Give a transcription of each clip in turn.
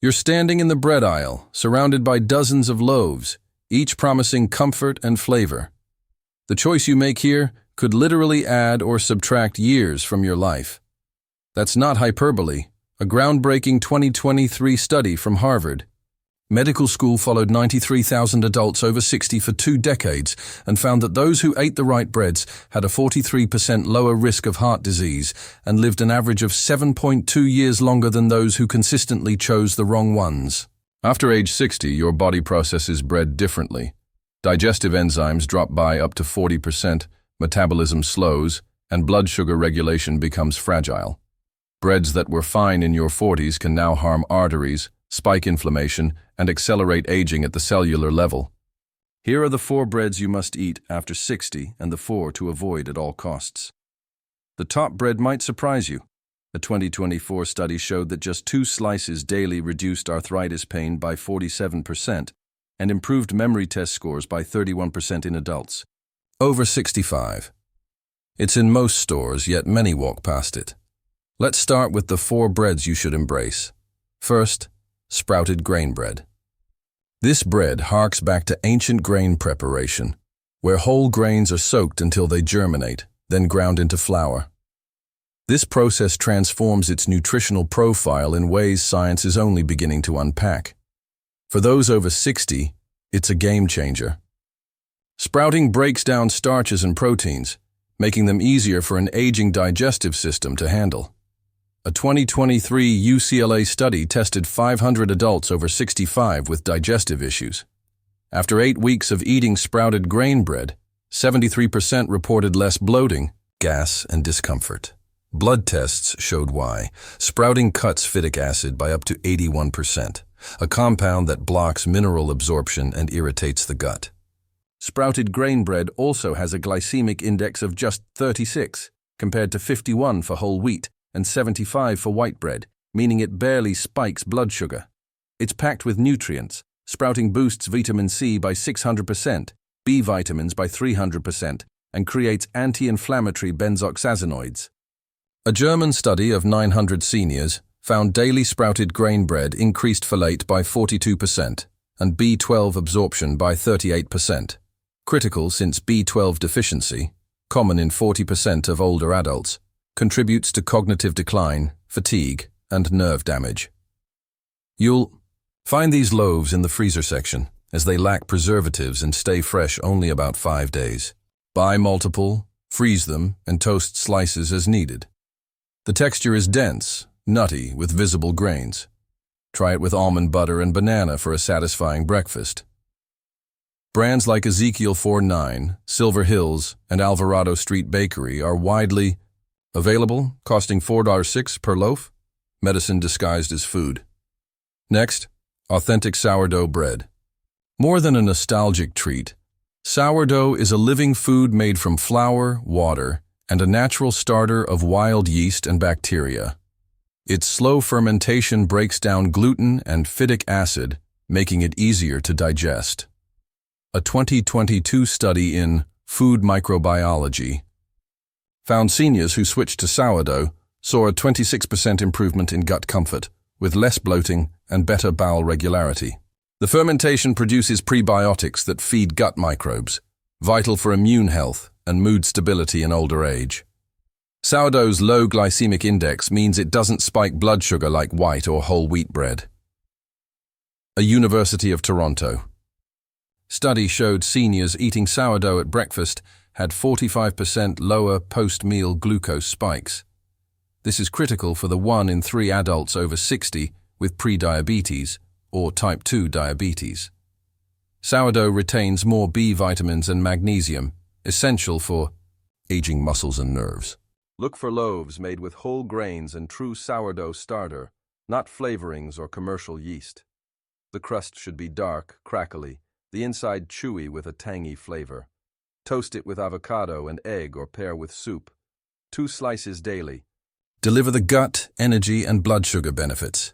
You're standing in the bread aisle, surrounded by dozens of loaves, each promising comfort and flavor. The choice you make here could literally add or subtract years from your life. That's not hyperbole. A groundbreaking 2023 study from Harvard Medical School followed 93,000 adults over 60 for 2 decades and found that those who ate the right breads had a 43% lower risk of heart disease and lived an average of 7.2 years longer than those who consistently chose the wrong ones. After age 60, your body processes bread differently. Digestive enzymes drop by up to 40%, metabolism slows, and blood sugar regulation becomes fragile. Breads that were fine in your 40s can now harm arteries, spike inflammation, and accelerate aging at the cellular level. Here are the 4 breads you must eat after 60 and the 4 to avoid at all costs. The top bread might surprise you. A 2024 study showed that just 2 slices daily reduced arthritis pain by 47% and improved memory test scores by 31% in adults over 65. It's in most stores, yet many walk past it. Let's start with the 4 breads you should embrace. First, sprouted grain bread. This bread harks back to ancient grain preparation, where whole grains are soaked until they germinate, then ground into flour. This process transforms its nutritional profile in ways science is only beginning to unpack. For those over 60, it's a game changer. Sprouting breaks down starches and proteins, making them easier for an aging digestive system to handle. A 2023 UCLA study tested 500 adults over 65 with digestive issues. After 8 weeks of eating sprouted grain bread, 73% reported less bloating, gas, and discomfort. Blood tests showed why. Sprouting cuts phytic acid by up to 81%, a compound that blocks mineral absorption and irritates the gut. Sprouted grain bread also has a glycemic index of just 36, compared to 51 for whole wheat and 75 for white bread, meaning it barely spikes blood sugar. It's packed with nutrients. Sprouting boosts vitamin C by 600%, B vitamins by 300%, and creates anti-inflammatory benzoxazinoids. A German study of 900 seniors found daily sprouted grain bread increased folate by 42% and B12 absorption by 38%. Critical since B12 deficiency, common in 40% of older adults, contributes to cognitive decline, fatigue, and nerve damage. You'll find these loaves in the freezer section, as they lack preservatives and stay fresh only about 5 days. Buy multiple, freeze them, and toast slices as needed. The texture is dense, nutty, with visible grains. Try it with almond butter and banana for a satisfying breakfast. Brands like Ezekiel 4.9, Silver Hills, and Alvarado Street Bakery are widely available, costing $4.06 per loaf, medicine disguised as food. Next, authentic sourdough bread. More than a nostalgic treat, sourdough is a living food made from flour, water, and a natural starter of wild yeast and bacteria. Its slow fermentation breaks down gluten and phytic acid, making it easier to digest. A 2022 study in Food Microbiology found seniors who switched to sourdough saw a 26% improvement in gut comfort, with less bloating and better bowel regularity. The fermentation produces prebiotics that feed gut microbes, vital for immune health and mood stability in older age. Sourdough's low glycemic index means it doesn't spike blood sugar like white or whole wheat bread. A University of Toronto study showed seniors eating sourdough at breakfast had 45% lower post-meal glucose spikes. This is critical for the 1 in 3 adults over 60 with prediabetes or type 2 diabetes. Sourdough retains more B vitamins and magnesium, essential for aging muscles and nerves. Look for loaves made with whole grains and true sourdough starter, not flavorings or commercial yeast. The crust should be dark, crackly, the inside chewy with a tangy flavor. Toast it with avocado and egg or pair with soup. 2 slices daily. Deliver the gut, energy, and blood sugar benefits.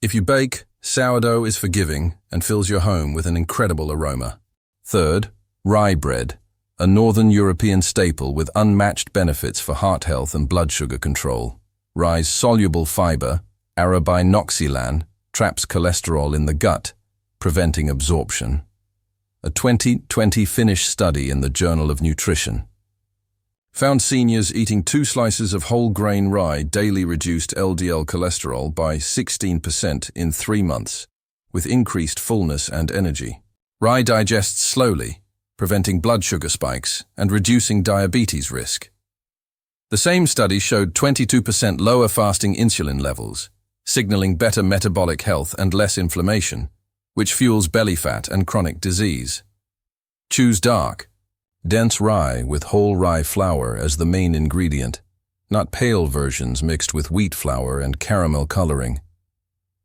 If you bake, sourdough is forgiving and fills your home with an incredible aroma. Third, rye bread, a Northern European staple with unmatched benefits for heart health and blood sugar control. Rye's soluble fiber, arabinoxylan, traps cholesterol in the gut, preventing absorption. A 2020 Finnish study in the Journal of Nutrition found seniors eating 2 slices of whole grain rye daily reduced LDL cholesterol by 16% in 3 months, with increased fullness and energy. Rye digests slowly, preventing blood sugar spikes and reducing diabetes risk. The same study showed 22% lower fasting insulin levels, signaling better metabolic health and less inflammation, which fuels belly fat and chronic disease. Choose dark, dense rye with whole rye flour as the main ingredient, not pale versions mixed with wheat flour and caramel coloring.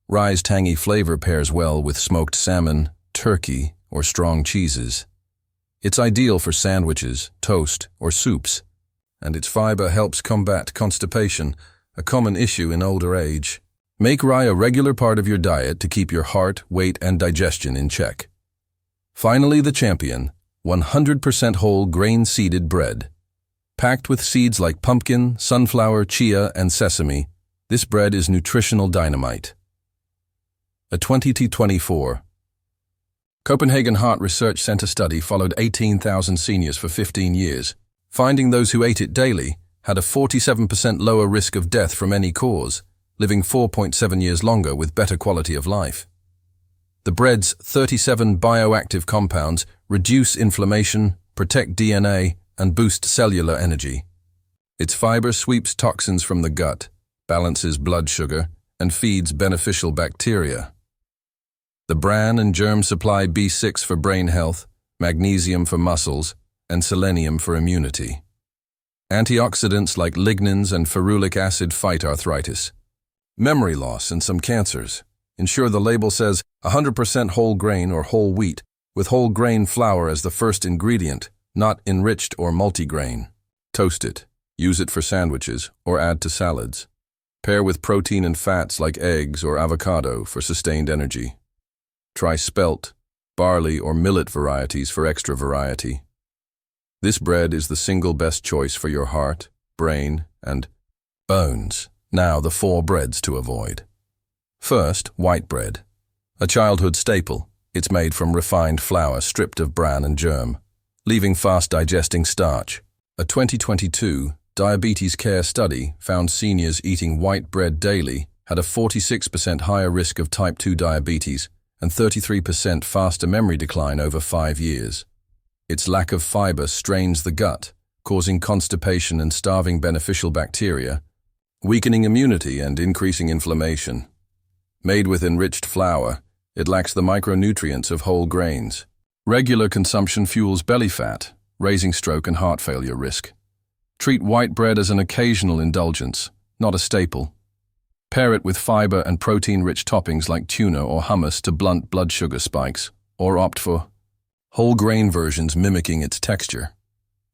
Rye's tangy flavor pairs well with smoked salmon, turkey, or strong cheeses. It's ideal for sandwiches, toast, or soups, and its fiber helps combat constipation, a common issue in older age. Make rye a regular part of your diet to keep your heart, weight, and digestion in check. Finally, the champion, 100% whole grain-seeded bread. Packed with seeds like pumpkin, sunflower, chia, and sesame, this bread is nutritional dynamite. A 2024 Copenhagen Heart Research Center study followed 18,000 seniors for 15 years, finding those who ate it daily had a 47% lower risk of death from any cause, living 4.7 years longer with better quality of life. The bread's 37 bioactive compounds reduce inflammation, protect DNA, and boost cellular energy. Its fiber sweeps toxins from the gut, balances blood sugar, and feeds beneficial bacteria. The bran and germ supply B6 for brain health, magnesium for muscles, and selenium for immunity. Antioxidants like lignans and ferulic acid fight arthritis, memory loss, and some cancers. Ensure the label says 100% whole grain or whole wheat, with whole grain flour as the first ingredient, not enriched or multigrain. Toast it, use it for sandwiches, or add to salads. Pair with protein and fats like eggs or avocado for sustained energy. Try spelt, barley, or millet varieties for extra variety. This bread is the single best choice for your heart, brain, and bones. Now the 4 breads to avoid. First, white bread. A childhood staple, it's made from refined flour stripped of bran and germ, leaving fast-digesting starch. A 2022 Diabetes Care study found seniors eating white bread daily had a 46% higher risk of type 2 diabetes and 33% faster memory decline over 5 years. Its lack of fiber strains the gut, causing constipation and starving beneficial bacteria, weakening immunity and increasing inflammation. Made with enriched flour, it lacks the micronutrients of whole grains. Regular consumption fuels belly fat, raising stroke and heart failure risk. Treat white bread as an occasional indulgence, not a staple. Pair it with fiber and protein-rich toppings like tuna or hummus to blunt blood sugar spikes, or opt for whole grain versions mimicking its texture.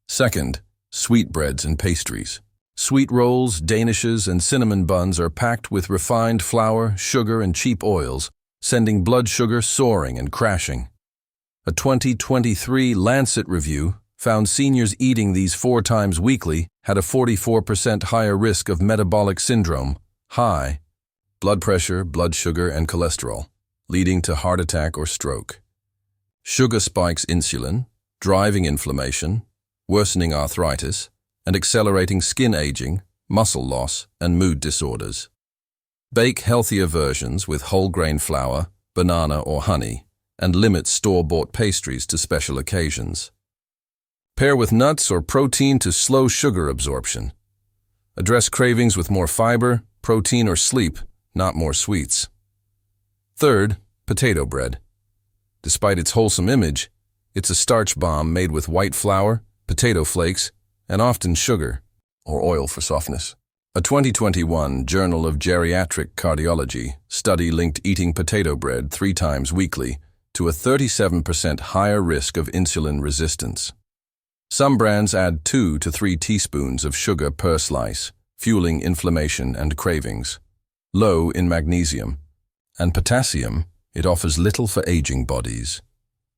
Second, sweetbreads and pastries. Sweet rolls, danishes, and cinnamon buns are packed with refined flour, sugar, and cheap oils, sending blood sugar soaring and crashing. A 2023 Lancet review found seniors eating these 4 times weekly had a 44% higher risk of metabolic syndrome, high blood pressure, blood sugar, and cholesterol, leading to heart attack or stroke. Sugar spikes insulin, driving inflammation, worsening arthritis, and accelerating skin aging, muscle loss, and mood disorders. Bake healthier versions with whole grain flour, banana, or honey, and limit store-bought pastries to special occasions. Pair with nuts or protein to slow sugar absorption. Address cravings with more fiber, protein, or sleep, not more sweets. Third, potato bread. Despite its wholesome image, it's a starch bomb made with white flour, potato flakes, and often sugar, or oil for softness. A 2021 Journal of Geriatric Cardiology study linked eating potato bread 3 times weekly to a 37% higher risk of insulin resistance. Some brands add 2 to 3 teaspoons of sugar per slice, fueling inflammation and cravings. Low in magnesium and potassium, it offers little for aging bodies.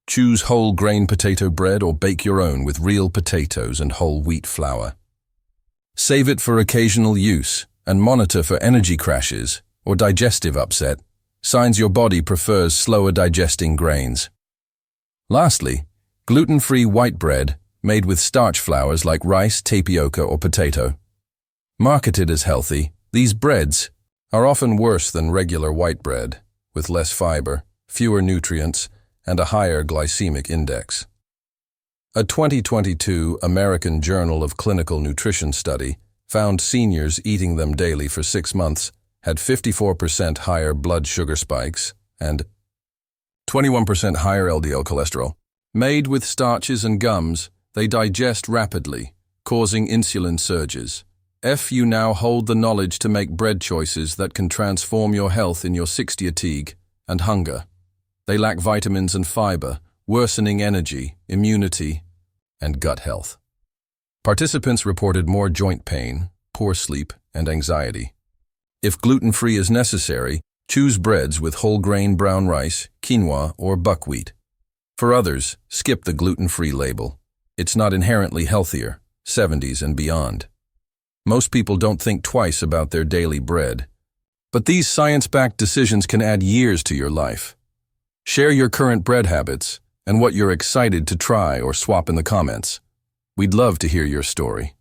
Choose whole grain potato bread or bake your own with real potatoes and whole wheat flour. Save it for occasional use and monitor for energy crashes or digestive upset. signs your body prefers slower digesting grains. Lastly, gluten-free white bread made with starch flours like rice, tapioca, or potato. Marketed as healthy, these breads are often worse than regular white bread, with less fiber, fewer nutrients, and a higher glycemic index. A 2022 American Journal of Clinical Nutrition study found seniors eating them daily for 6 months had 54% higher blood sugar spikes and 21% higher LDL cholesterol. Made with starches and gums, they digest rapidly, causing insulin surges. You now hold the knowledge to make bread choices that can transform your health in your 60 and hunger. They lack vitamins and fiber, worsening energy, immunity, and gut health. Participants reported more joint pain, poor sleep, and anxiety. If gluten-free is necessary, choose breads with whole grain brown rice, quinoa, or buckwheat. For others, skip the gluten-free label. It's not inherently healthier, 70s and beyond. Most people don't think twice about their daily bread. But these science-backed decisions can add years to your life. Share your current bread habits and what you're excited to try or swap in the comments. We'd love to hear your story.